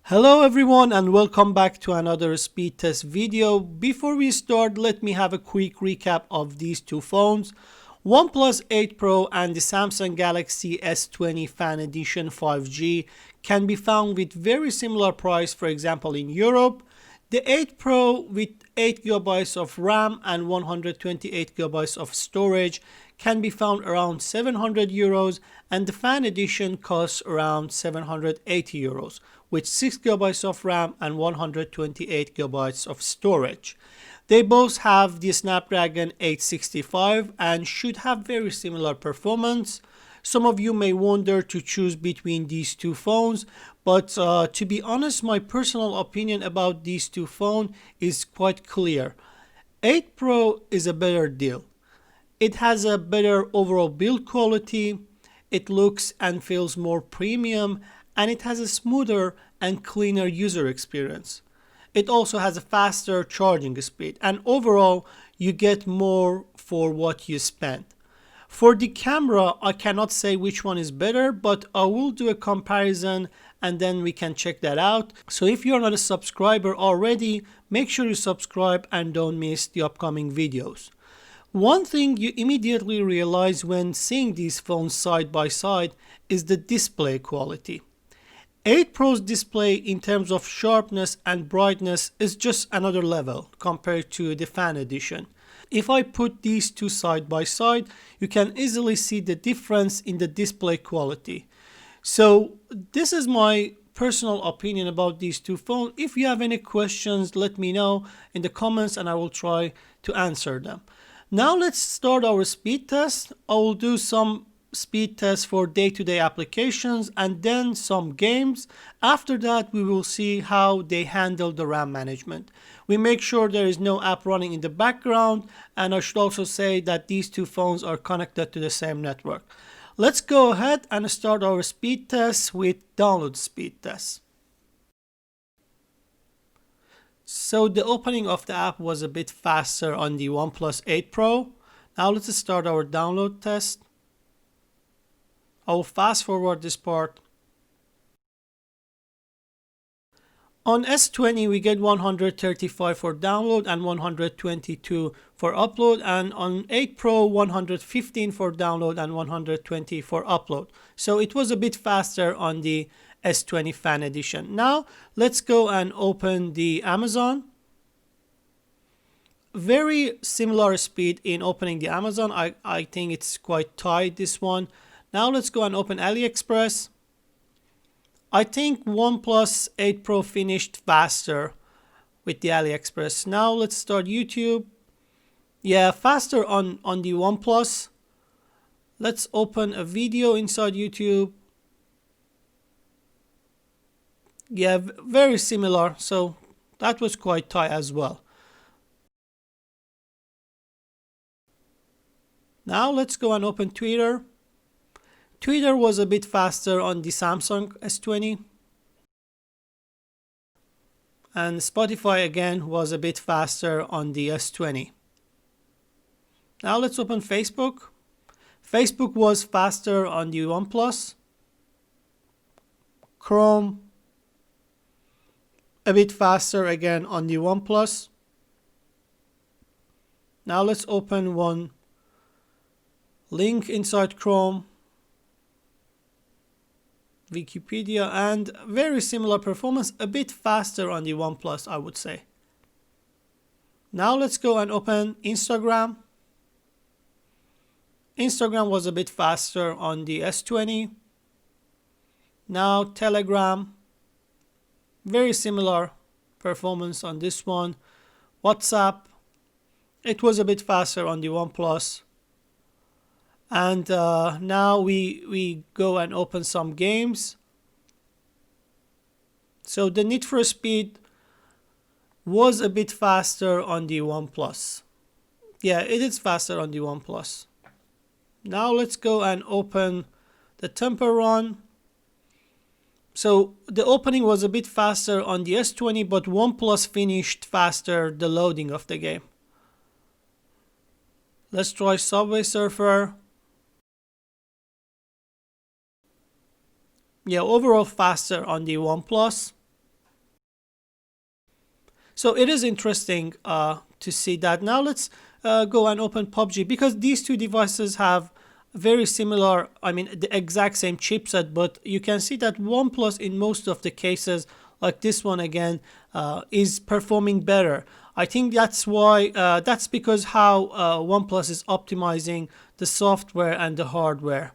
Hello everyone and welcome back to another speed test video. Before we start, let me have a quick recap of these two phones. OnePlus 8 Pro and the Samsung Galaxy S20 Fan Edition 5G can be found with very similar price, for example in Europe. The 8 Pro with 8GB of RAM and 128GB of storage can be found around 700 euros, and the Fan Edition costs around 780 euros with 6GB of RAM and 128GB of storage. They both have the Snapdragon 865 and should have very similar performance. Some of you may wonder to choose between these two phones, but to be honest, my personal opinion about these two phones is quite clear. 8 Pro is a better deal. It has a better overall build quality, it looks and feels more premium, and it has a smoother and cleaner user experience. It also has a faster charging speed, and overall you get more for what you spend. For the camera, I cannot say which one is better, but I will do a comparison and then we can check that out. So if you're not a subscriber already, make sure you subscribe and don't miss the upcoming videos. One thing you immediately realize when seeing these phones side by side is the display quality. 8 Pro's display in terms of sharpness and brightness is just another level compared to the Fan Edition. If I put these two side by side, you can easily see the difference in the display quality. So this is my personal opinion about these two phones. If you have any questions, let me know in the comments and I will try to answer them. Now let's start our speed test. I will do some speed tests for day-to-day applications and then some games. After that, we will see how they handle the RAM management. We make sure there is no app running in the background, and I should also say that these two phones are connected to the same network. Let's go ahead and start our speed test with download speed test. So the opening of the app was a bit faster on the OnePlus 8 Pro. Now let's start our download test. I will fast forward this part. On S20 we get 135 for download and 122 for upload, and on 8 Pro 115 for download and 120 for upload. So it was a bit faster on the S20 Fan Edition. Now let's go and open the Amazon. Very similar speed in opening the Amazon. I think it's quite tight, this one. Now let's go and open AliExpress. I think OnePlus 8 Pro finished faster with the AliExpress. Now let's start YouTube. Yeah, faster on the OnePlus. Let's open a video inside YouTube. Yeah, very similar. So that was quite tight as well. Now let's go and open Twitter. Twitter was a bit faster on the Samsung S20. And Spotify again was a bit faster on the S20. Now let's open Facebook. Facebook was faster on the OnePlus. Chrome, a bit faster again on the OnePlus. Now let's open one link inside Chrome. Wikipedia, and very similar performance, a bit faster on the OnePlus, I would say. Now let's go and open Instagram. Instagram was a bit faster on the S20. Now Telegram, very similar performance on this one. WhatsApp, it was a bit faster on the OnePlus. And now we go and open some games. So the Need for Speed was a bit faster on the OnePlus. Yeah, it is faster on the OnePlus. Now let's go and open the Temple Run. So the opening was a bit faster on the S20, but OnePlus finished faster the loading of the game. Let's try Subway Surfer. Yeah, overall faster on the OnePlus. So it is interesting to see that. Now let's go and open Pubg, because these two devices have very similar, I mean the exact same chipset, but you can see that OnePlus in most of the cases, like this one again, is performing better. I think that's why, that's because how OnePlus is optimizing the software and the hardware.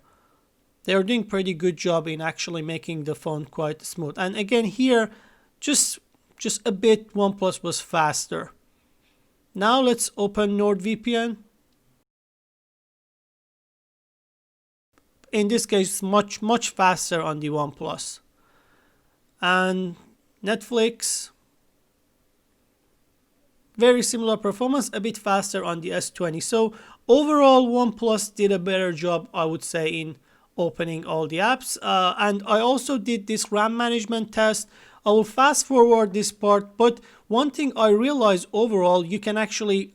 They're doing pretty good job in actually making the phone quite smooth. And again here, just a bit OnePlus was faster. Now let's open NordVPN. In this case, much faster on the OnePlus. And Netflix, very similar performance, a bit faster on the S20. So overall, OnePlus did a better job, I would say, in opening all the apps. And I also did this RAM management test. I will fast forward this part, but one thing I realized overall, you can actually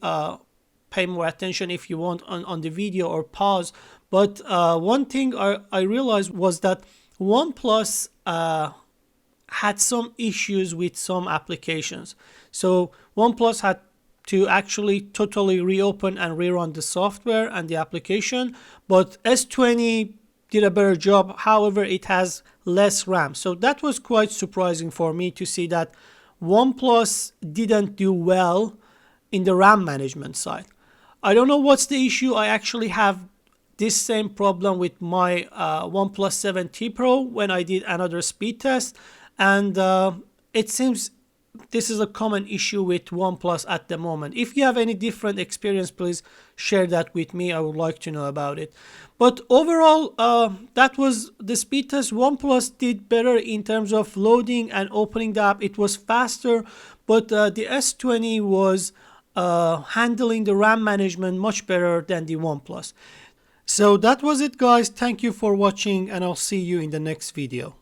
pay more attention if you want on the video or pause. But one thing I realized was that OnePlus had some issues with some applications. So OnePlus had to actually totally reopen and rerun the software and the application, but S20 did a better job. However, it has less RAM. So that was quite surprising for me to see that OnePlus didn't do well in the RAM management side. I don't know what's the issue. I actually have this same problem with my OnePlus 7T Pro when I did another speed test, and it seems this is a common issue with OnePlus at the moment. If you have any different experience, please share that with me. I would like to know about it. But overall, that was the speed test. OnePlus did better in terms of loading and opening the app. It was faster, but the S20 was handling the RAM management much better than the OnePlus. So that was it, guys. Thank you for watching, and I'll see you in the next video.